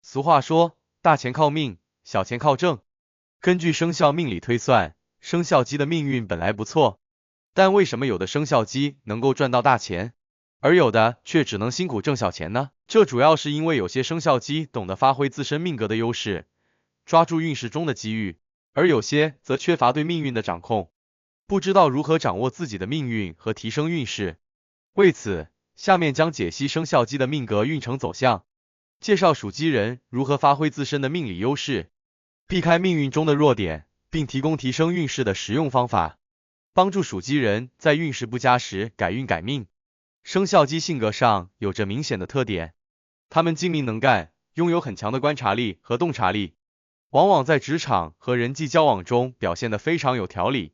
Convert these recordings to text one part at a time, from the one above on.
俗话说，大钱靠命，小钱靠挣。根据生肖命理推算，生肖鸡的命运本来不错，但为什么有的生肖鸡能够赚到大钱，而有的却只能辛苦挣小钱呢？这主要是因为有些生肖鸡懂得发挥自身命格的优势，抓住运势中的机遇，而有些则缺乏对命运的掌控，不知道如何掌握自己的命运和提升运势。为此，下面将解析生肖鸡的命格运程走向，介绍属鸡人如何发挥自身的命理优势，避开命运中的弱点，并提供提升运势的实用方法，帮助属鸡人在运势不佳时改运改命。生肖鸡性格上有着明显的特点，他们精明能干，拥有很强的观察力和洞察力，往往在职场和人际交往中表现得非常有条理，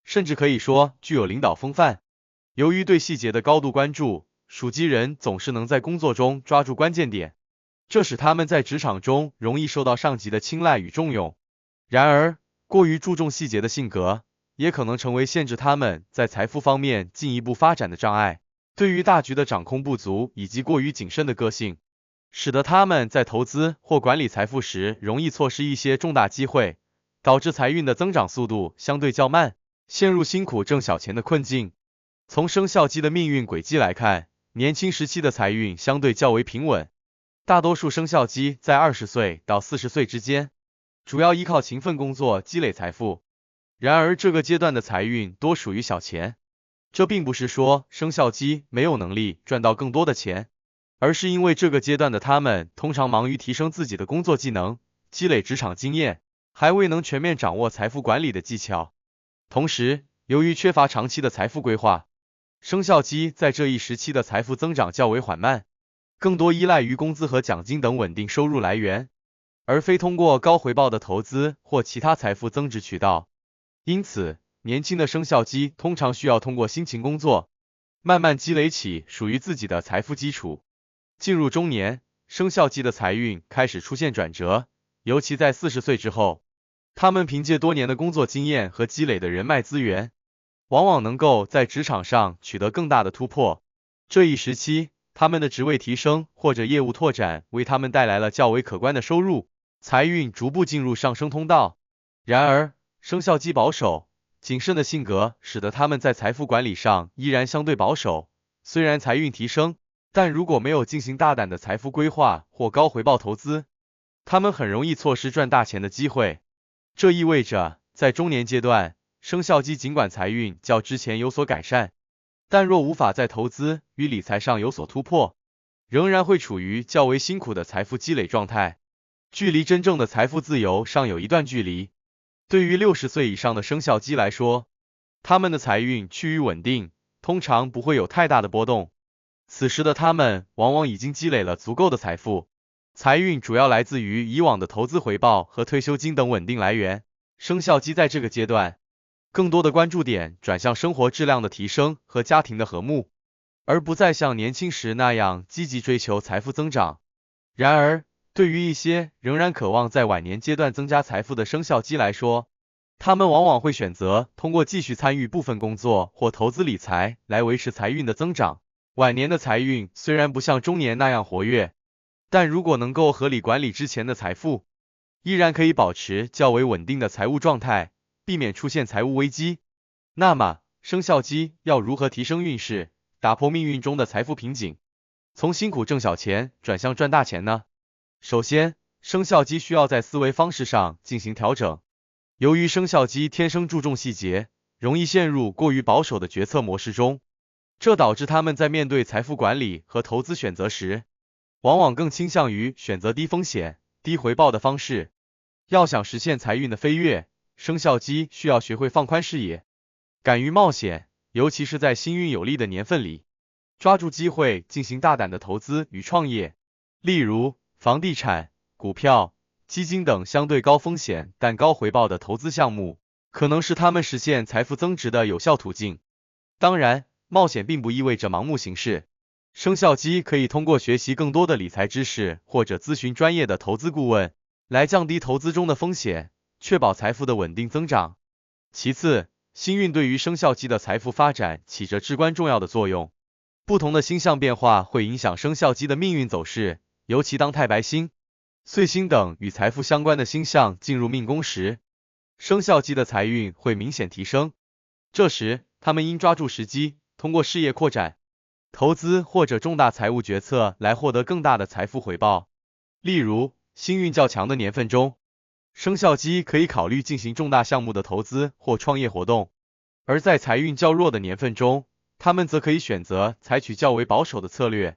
甚至可以说具有领导风范。由于对细节的高度关注，属鸡人总是能在工作中抓住关键点，这使他们在职场中容易受到上级的青睐与重用。然而，过于注重细节的性格，也可能成为限制他们在财富方面进一步发展的障碍。对于大局的掌控不足以及过于谨慎的个性，使得他们在投资或管理财富时容易错失一些重大机会，导致财运的增长速度相对较慢，陷入辛苦挣小钱的困境。从生肖鸡的命运轨迹来看，年轻时期的财运相对较为平稳，大多数生肖鸡在20岁到40岁之间，主要依靠勤奋工作积累财富。然而这个阶段的财运多属于小钱，这并不是说生肖鸡没有能力赚到更多的钱，而是因为这个阶段的他们通常忙于提升自己的工作技能，积累职场经验，还未能全面掌握财富管理的技巧。同时，由于缺乏长期的财富规划，生肖鸡在这一时期的财富增长较为缓慢，更多依赖于工资和奖金等稳定收入来源，而非通过高回报的投资或其他财富增值渠道。因此，年轻的生肖鸡通常需要通过辛勤工作，慢慢积累起属于自己的财富基础。进入中年，生肖鸡的财运开始出现转折，尤其在40岁之后，他们凭借多年的工作经验和积累的人脉资源，往往能够在职场上取得更大的突破。这一时期，他们的职位提升或者业务拓展为他们带来了较为可观的收入，财运逐步进入上升通道。然而，生肖鸡保守、谨慎的性格使得他们在财富管理上依然相对保守，虽然财运提升，但如果没有进行大胆的财富规划或高回报投资，他们很容易错失赚大钱的机会。这意味着，在中年阶段，生肖鸡尽管财运较之前有所改善，但若无法在投资与理财上有所突破，仍然会处于较为辛苦的财富积累状态，距离真正的财富自由尚有一段距离。对于60岁以上的生肖鸡来说，他们的财运趋于稳定，通常不会有太大的波动。此时的他们往往已经积累了足够的财富，财运主要来自于以往的投资回报和退休金等稳定来源。生肖鸡在这个阶段，更多的关注点转向生活质量的提升和家庭的和睦，而不再像年轻时那样积极追求财富增长。然而，对于一些仍然渴望在晚年阶段增加财富的生肖鸡来说，他们往往会选择通过继续参与部分工作或投资理财来维持财运的增长。晚年的财运虽然不像中年那样活跃，但如果能够合理管理之前的财富，依然可以保持较为稳定的财务状态，避免出现财务危机。那么，生肖鸡要如何提升运势，打破命运中的财富瓶颈，从辛苦挣小钱转向赚大钱呢？首先，生肖鸡需要在思维方式上进行调整。由于生肖鸡天生注重细节，容易陷入过于保守的决策模式中，这导致他们在面对财富管理和投资选择时，往往更倾向于选择低风险、低回报的方式。要想实现财运的飞跃，生肖鸡需要学会放宽视野，敢于冒险，尤其是在新运有利的年份里，抓住机会进行大胆的投资与创业。例如，房地产、股票、基金等相对高风险但高回报的投资项目，可能是他们实现财富增值的有效途径。当然，冒险并不意味着盲目行事。生肖鸡可以通过学习更多的理财知识或者咨询专业的投资顾问，来降低投资中的风险，确保财富的稳定增长。其次，星运对于生肖鸡的财富发展起着至关重要的作用。不同的星象变化会影响生肖鸡的命运走势，尤其当太白星岁星等与财富相关的星象进入命宫时，生肖鸡的财运会明显提升。这时，他们应抓住时机，通过事业扩展、投资或者重大财务决策来获得更大的财富回报。例如，星运较强的年份中，生肖鸡可以考虑进行重大项目的投资或创业活动；而在财运较弱的年份中，他们则可以选择采取较为保守的策略，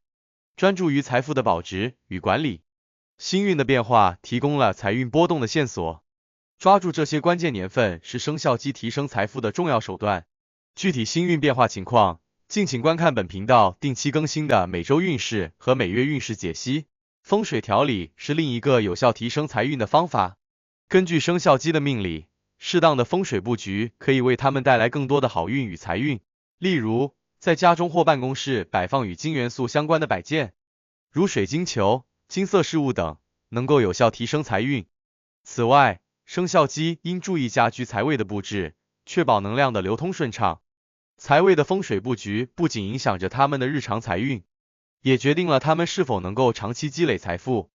专注于财富的保值与管理。星运的变化提供了财运波动的线索，抓住这些关键年份是生肖鸡提升财富的重要手段。具体星运变化情况，敬请观看本频道定期更新的每周运势和每月运势解析。风水调理是另一个有效提升财运的方法。根据生肖鸡的命理，适当的风水布局可以为他们带来更多的好运与财运。例如，在家中或办公室摆放与金元素相关的摆件，如水晶球、金色饰物等，能够有效提升财运。此外，生肖鸡应注意家居财位的布置，确保能量的流通顺畅。财位的风水布局不仅影响着他们的日常财运，也决定了他们是否能够长期积累财富。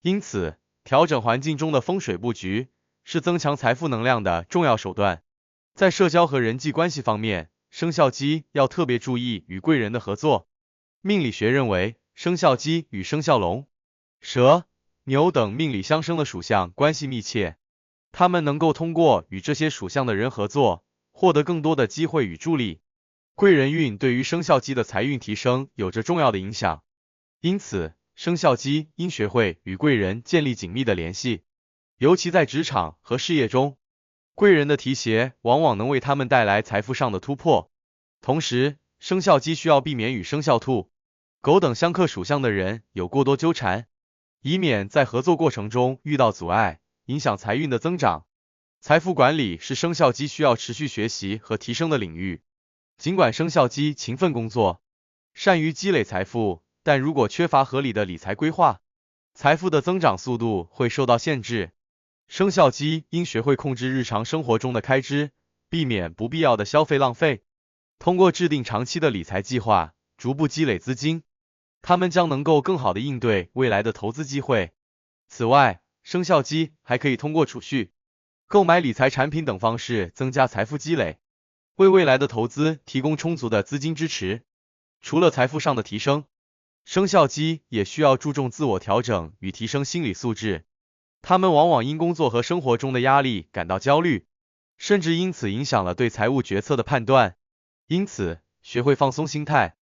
因此，调整环境中的风水布局是增强财富能量的重要手段。在社交和人际关系方面，生肖鸡要特别注意与贵人的合作。命理学认为，生肖鸡与生肖龙、蛇、牛等命理相生的属相关系密切，他们能够通过与这些属相的人合作，获得更多的机会与助力。贵人运对于生肖鸡的财运提升有着重要的影响，因此，生肖鸡应学会与贵人建立紧密的联系，尤其在职场和事业中，贵人的提携往往能为他们带来财富上的突破。同时，生肖鸡需要避免与生肖兔、狗等相克属相的人有过多纠缠，以免在合作过程中遇到阻碍，影响财运的增长。财富管理是生肖鸡需要持续学习和提升的领域。尽管生肖鸡勤奋工作，善于积累财富，但如果缺乏合理的理财规划，财富的增长速度会受到限制。生肖鸡应学会控制日常生活中的开支，避免不必要的消费浪费。通过制定长期的理财计划，逐步积累资金，他们将能够更好地应对未来的投资机会。此外，生肖鸡还可以通过储蓄、购买理财产品等方式增加财富积累，为未来的投资提供充足的资金支持。除了财富上的提升，生肖鸡也需要注重自我调整与提升心理素质。他们往往因工作和生活中的压力感到焦虑，甚至因此影响了对财务决策的判断。因此，学会放松心态，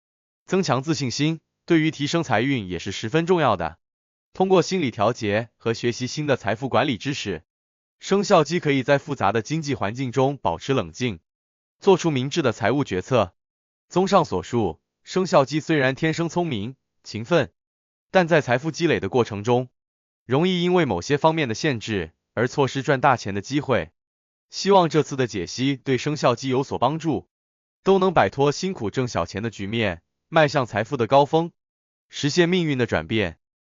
增强自信心，对于提升财运也是十分重要的。通过心理调节和学习新的财富管理知识，生肖鸡可以在复杂的经济环境中保持冷静，做出明智的财务决策。综上所述，生肖鸡虽然天生聪明、勤奋，但在财富积累的过程中，容易因为某些方面的限制而错失赚大钱的机会。希望这次的解析对生肖鸡有所帮助，都能摆脱辛苦挣小钱的局面，迈向财富的高峰，实现命运的转变。